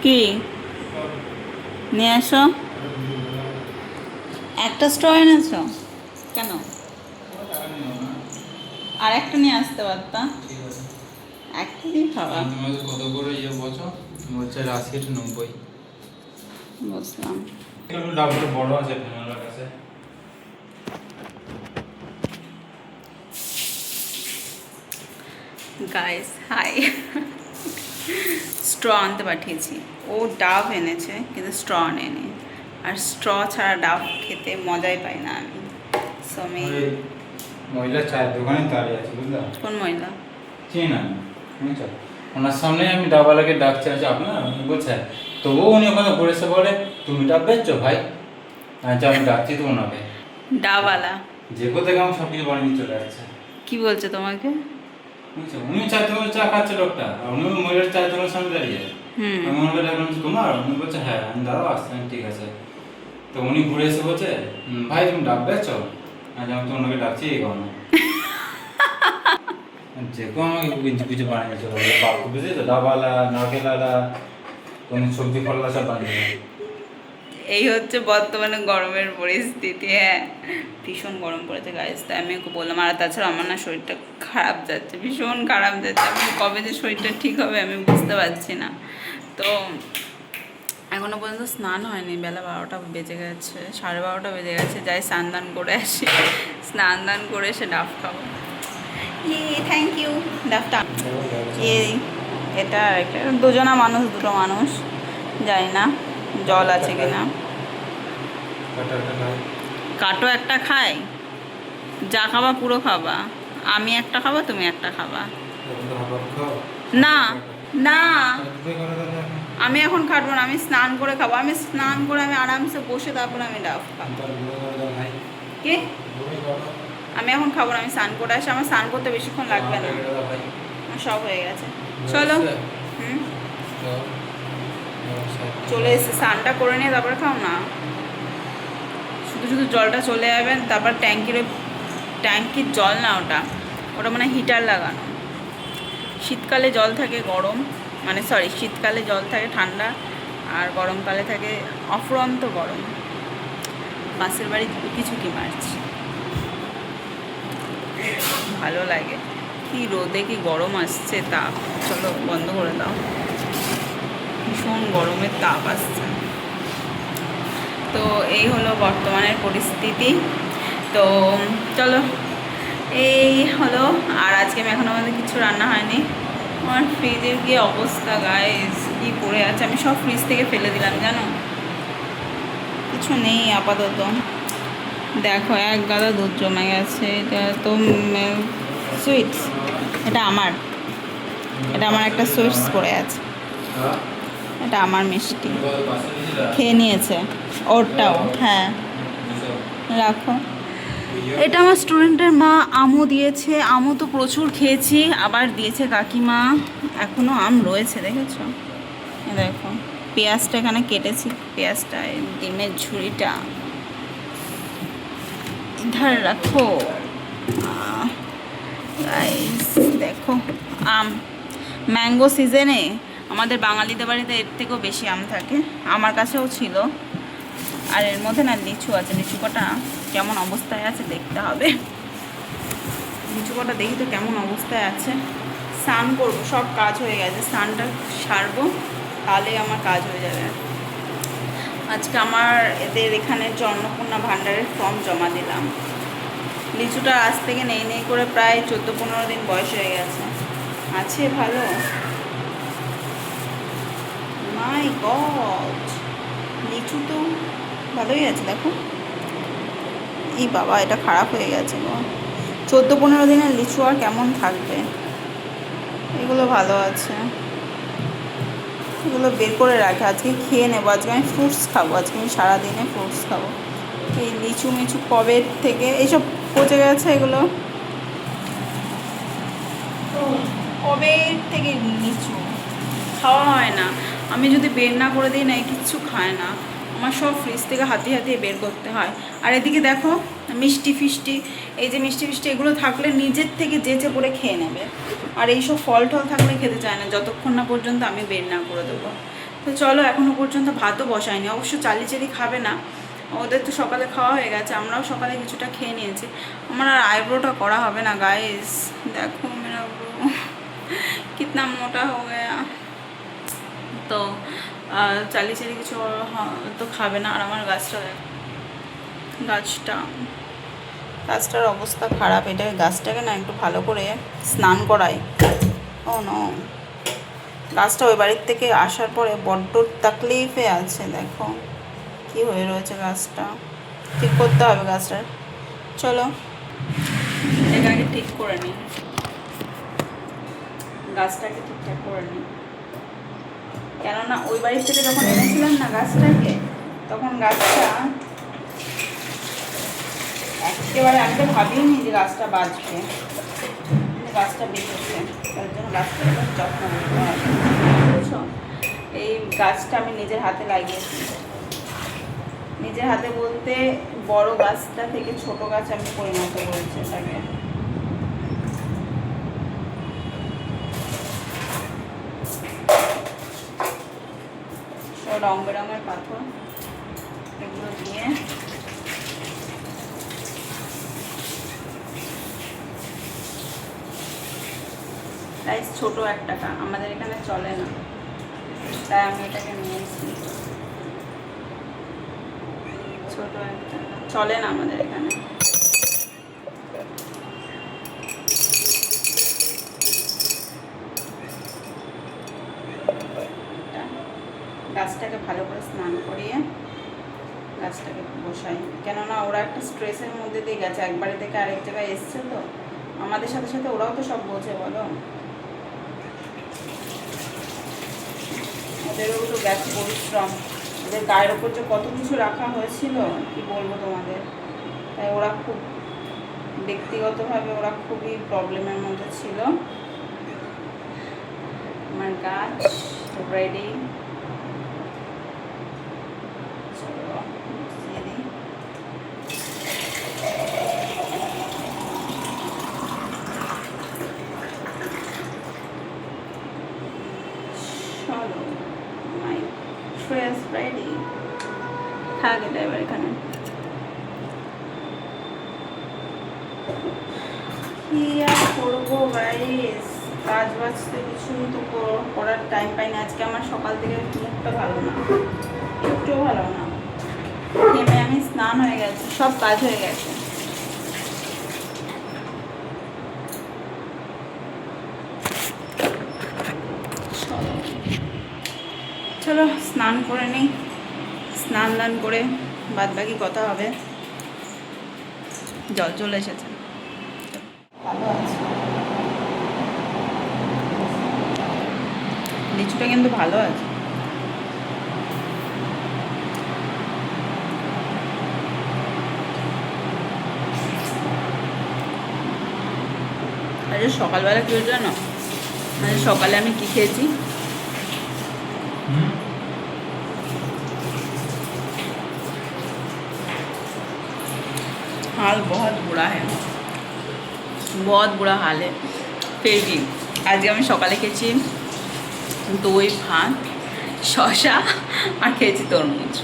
কি নিয়ে আসো, একটা স্ট্র এনেছো কেন? আর একটা নিয়ে আসতে পারতাম, একটা দিয়ে খাওয়া। তোমাদের কত করে বলছো? বলছে 80-90। বুঝলাম। ডাবটা বড় আছে তোমার কাছে। গাইস হাই, স্ট্র আনতে পাঠিয়েছি, ও ডাব এনেছে কিন্তু স্ট্র আনেনি, আর স্ট্র ছাড়া ডাব খেতে মজাই পাই না আমি। সো আমি মহিলা চায়ের দোকানে দাঁড়িয়ে আছে, বুঝলা? কোন মহিলা? চিনি না, বুঝছো? ওনার সামনে আমি ডাবওয়ালাকে ডাকছি, আছে আপনার? উনি বলছে, তবুও উনি ওখানে ঘুরেছে বলে, তুমি ডাব বেচছো ভাই? আচ্ছা আমি ডাকছি তো ওনাকে। ডাবওয়ালা যে কোথায় আমার সব কিছু বানিয়ে চলে যাচ্ছে। কি বলছে তোমাকে? বুঝছো? উনি চায়ের দোকানে চা খাচ্ছে লোকটা, আর উনি মহিলার চায়ের দোকানের সামনে দাঁড়িয়ে। হুম। আমি ওনাকে ডাকলাম, তোমার? উনি বলছে হ্যাঁ। আমি দাঁড়াও, আসছে, ঠিক আছে। তো উনি ঘুরে এসে বলছে, ভাই তুমি ডাব বেচো? আজ আমি তো ওনাকে ডাকছি এই কারণে। যে কেউ আমাকে কিছু কিছু বানিয়ে চলে গেলো, বাবু বুঝলি তো, ডাবালা নারকেলালা কোন সবজি ফললা সব বানিয়ে। এই হচ্ছে বর্তমানে গরমের পরিস্থিতি। হ্যাঁ, ভীষণ গরম পড়েছে গাইস, তাই আমি ওকে বললাম। আর তাছাড়া আমার না শরীরটা খারাপ যাচ্ছে, ভীষণ খারাপ যাচ্ছে। আমি কবে যে শরীরটা ঠিক হবে আমি বুঝতে পারছি না। তো এখনও পর্যন্ত স্নান হয়নি, বেলা 12টা বেজে গেছে, 12:30 বেজে গেছে। যাই স্নান দান করে আসি, স্নান দান করে এসে ডাব খাবো। Thank you. ডাবটা এটা একটা দুজনা মানুষ, দুটো মানুষ, জানি না জল আছে কিনা। কাটো একটা খাই, যা খাবা পুরো খাবা। আমি একটা খাবো, তুমি একটা খাবা। না না, আমি এখন খাবো না, আমি স্নান করে খাবো। আমি স্নান করে আমি আরামসে বসে তারপরে আমি ডাব খাবো। কি? আমি এখন খাবো না, আমি স্নান করে আসি। আমার স্নান করতে বেশিক্ষণ লাগবে না, আমার সব হয়ে গেছে। চলো। হুম, চলে এসে স্নানটা করে নিয়ে তারপরে খাও না। শুধু শুধু জলটা চলে যাবেন, তারপর ট্যাঙ্কির জল না, ওটা ওটা মানে হিটার লাগানো। শীতকালে জল থাকে গরম, মানে সরি, শীতকালে জল থাকে ঠান্ডা, আর গরমকালে থাকে অফুরন্ত গরম। পাশের বাড়ি ঝুঁকি মারছি, ভালো লাগে। কি রোদে কি গরম আসছে তাপ, চলো বন্ধ করে দাও, ভীষণ গরমের তাপ আসছে। তো এই হলো বর্তমানের পরিস্থিতি। তো চলো, এই হলো। আর আজকে আমি এখনও আমাদের কিছু রান্না হয়নি। আমার ফ্রিজের কি অবস্থা গাইস, কি পড়ে আছে, আমি সব ফ্রিজ থেকে ফেলে দিলাম জানো, কিছু নেই আপাতত। দেখো এক গাদা দুধ জমে গেছে, এটা তো সুইটস, এটা আমার একটা সুইটস পড়ে আছে, এটা আমার মিষ্টি খেয়ে নিয়েছে, ওরটাও। হ্যাঁ রাখো। এটা আমার স্টুডেন্টের মা আমও দিয়েছে, আমও তো প্রচুর খেয়েছি, আবার দিয়েছে কাকিমা, এখনও আম রয়েছে দেখেছো। দেখো পেঁয়াজটা এখানে কেটেছি, পেঁয়াজটা, ডিমের ঝুড়িটা ইধার রাখো। দেখো আম, ম্যাঙ্গো সিজনে আমাদের বাঙালিদের বাড়িতে এর থেকেও বেশি আম থাকে, আমার কাছেও ছিল। আর এর মধ্যে না লিচু আছে, লিচু কটা কেমন অবস্থায় আছে দেখতে হবে। লিচু কটা দেখি তো কেমন অবস্থায় আছে। স্নান করবো, সব কাজ হয়ে গেছে, স্নানটা সারবো তাহলে আমার কাজ হয়ে যাবে। আজকে আমার এদের এখানে অন্নপূর্ণা ভাণ্ডারের ফর্ম জমা দিলাম। লিচুটা আজ থেকে নেই করে প্রায় 14-15 দিন বয়স হয়ে গেছে, আছে ভালো। মাই গড, লিচু তো ভালোই আছে দেখো। এই বাবা, এটা খারাপ হয়ে গেছে গো, 14-15 দিনের লিচু আর কেমন থাকবে। এগুলো ভালো আছে, এগুলো বের করে রাখে, আজকে খেয়ে নেবো। আজকে আমি ফ্রুটস খাবো, আজকে আমি সারাদিনে ফ্রুটস খাবো। এই লিচু মিচু কবে থেকে এইসব পচে গেছে, এগুলো কবে থেকে লিচু খাওয়া হয় না। আমি যদি বের না করে দিই না, কিচ্ছু খায় না, আমার সব ফ্রিজ থেকে হাতিয়ে হাতিয়ে বের করতে হয়। আর এদিকে দেখো মিষ্টি ফিষ্টি, এই যে মিষ্টি ফিষ্টি এগুলো থাকলে নিজের থেকে যেচে পড়ে খেয়ে নেবে, আর এইসব ফল টল থাকলে খেতে চায় না যতক্ষণ না পর্যন্ত আমি বের না করে দেবো। তো চলো, এখনো পর্যন্ত ভাতও বসায়নি, অবশ্য চালিচেরি খাবে না, ওদের তো সকালে খাওয়া হয়ে গেছে, আমরাও সকালে কিছুটা খেয়ে নিয়েছি। আমার আর আইব্রোটা করা হবে না গাইস, দেখো মেরা ব্রো কিতনা মোটা হো গয়া। তো চালিচেরি কিছু তো খাবে না। আর আমার গাছটার অবস্থা খারাপ, এটা গাছটাকে না একটু ভালো করে স্নান করাই। ও নো, গাছটা ওই বাড়ির থেকে আসার পরে বড্ড তাকলিফে আছে, দেখো কি হয়ে রয়েছে গাছটা, ঠিক করতে হবে গাছটার। চলো এটাকে আগে ঠিক করে নিই, গাছটাকে ঠিকঠাক করে নিই। কেননা ওই বাড়ির থেকে যখন এনেছিলাম না গাছটাকে, তখন গাছটা একেবারে, আমি তো ভাবিনি যে গাছটা বাঁচবে, গাছটা বেঁচেছে, তার জন্য গাছটার যত্ন করতে হবে, বুঝছো? এই গাছটা আমি নিজের হাতে লাগিয়েছি, নিজের হাতে বলতে বড় গাছটা থেকে ছোট গাছ আমি পরিণত করেছি এটাকে। রং বেরঙের পাথর এগুলো দিয়ে প্রাইস ছোট 1 টাকা, আমাদের এখানে চলে না, তাই আমি এটাকে নিয়েছি। ছোট 1 টাকা চলে না আমাদের এখানে। গাছটাকে ভালো করে স্নান করিয়ে গাছটাকে বসাই, কেননা ওরা একটা স্ট্রেসের মধ্যে দিয়ে গেছে, এক বাড়ি থেকে আরেক জায়গায় এসছে, তো আমাদের সাথে সাথে ওরাও তো সব বোঝে, বলো, ওদেরও তো গেছে পরিশ্রম, ওদের গায়ের ওপর যে কত কিছু রাখা হয়েছিল কি বলবো তোমাদের, তাই ওরা খুব ব্যক্তিগতভাবে ওরা খুবই প্রবলেমের মধ্যে ছিল। আমার গাছ রেডি, রেডি থাক এটা এবার এখানে। কি আর করবো গাইস, কাজ বাজ তো কিছুই তো করার টাইম পাই না। আজকে আমার সকাল থেকে মুখটা ভালো না, একটুও ভালো না, ঘেমে আমি স্নান হয়ে গেছে, সব কাজ হয়ে গেছে। চলো স্নান করে নিই, স্নান দান করে বাদ বাকি কথা হবে। জল চলে এসেছে, ভালো আছে, লিচুটা কিন্তু ভালো আছে। আজ সকালবেলা কেউ জানো, আজ সকালে আমি কি খেয়েছি? हाल बहुत बुरा है, बहुत बुरा हाल है। फिर भी আজকে আমি সকালে খেয়েছি দই ভাত শসা আর খেয়েছি তরমুজ,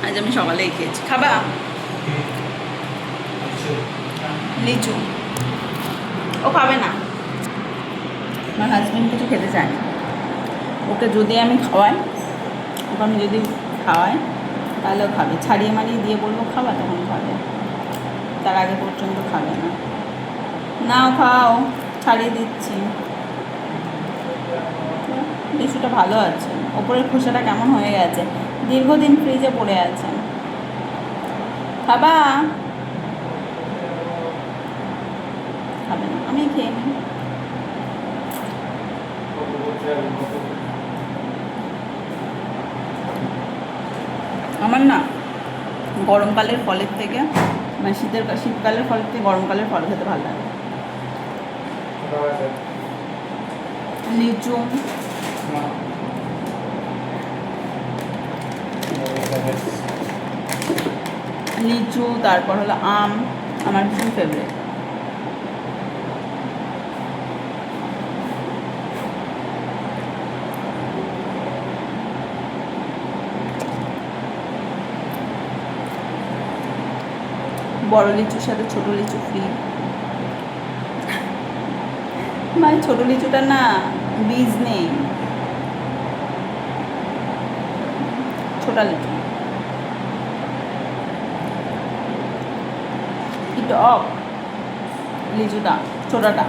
আজ আমি সকালেই খেয়েছি। খাবা লিচু? ও খাবে না, আমার হাজব্যান্ড কিছু খেতে চায় না, ওকে যদি আমি খাওয়াই, তাহলেও খাবে, ছাড়িয়ে মারিয়ে দিয়ে বলবো খাবা, তখন খাবে, তার আগে পর্যন্ত খাবে না। নাও খাও, ছাড়িয়ে দিচ্ছি। লিচুটা ভালো আছে, ওপরের খোসাটা কেমন হয়ে গেছে, দীর্ঘদিন ফ্রিজে পড়ে আছে। খাবা? খাবে না, আমি খেয়ে নিই। আমার না গরমকালের ফলের থেকে, মানে শীতকালের ফলের থেকে গরমকালের ফল খেতে ভালো লাগে। লিচু, তারপর হলো আম, আমার ভীষণ ফেভারিট। বড় লিচুর সাথে ছোট লিচু ফ্রি। মানে ছোট লিচুটা না বীজ নেই, ছোটা লিচু কি টক লিচুটা, ছোটাটা।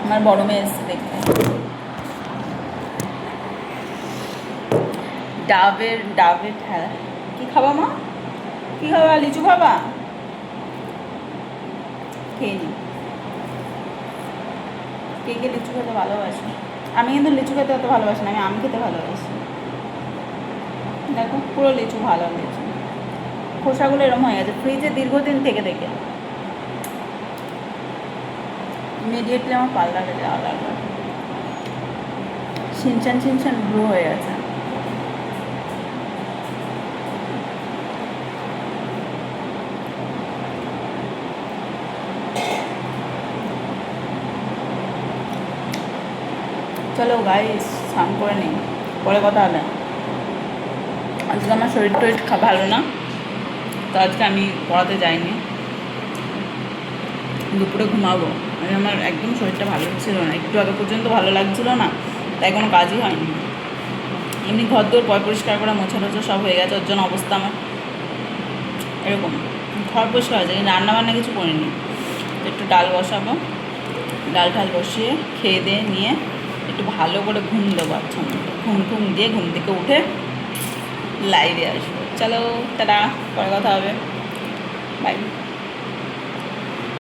আমার বড় মেয়ে এসছে দেখতে। ডাবের ঠেলা কি খাবা মা? কি খাবা? লিচু খাবা? খেয়ে নি। কে কে লিচু খেতে ভালোবাসে? আমি কিন্তু লিচু খেতে অত ভালোবাসি না, আমি আম খেতে ভালোবাসি। দেখো পুরো লিচু, ভালো লিচু, খোসাগুলো এরকম হয়ে গেছে ফ্রিজে দীর্ঘদিন থেকে থেকে। ইমিডিয়েটলি আমার পার্লারে যাওয়া লাগবে। ছিনছান ব্লু হয়ে গেছে। চলো গাইস, স্নান করে নিই, পরে কথা হবে। আজকে আমার শরীর টরীর ভালো না, তো আজকে আমি পড়াতে যাইনি, দুপুরে ঘুমাবো। আমার একদম শরীরটা ভালো ছিল না, একটু আগে পর্যন্ত ভালো লাগছিল না, তাই কোনো কাজই হয়নি। এমনি ঘর দৌড় পরিষ্কার করা, মোছা টোছা সব হয়ে গেছে, ওর জন্য অবস্থা আমার এরকম। ঘর পরিষ্কার হয়েছে, কিন্তু রান্নাবান্না কিছু করিনি। একটু ডাল বসাবো, ডাল ঠাল বসিয়ে খেয়ে দিয়ে নিয়ে একটু ভালো করে ঘুম দেবো। আচ্ছা, ঘুম দিয়ে ঘুম থেকে উঠে লাইভে আসবো। চলো টাটা, পরে কথা হবে, বাই।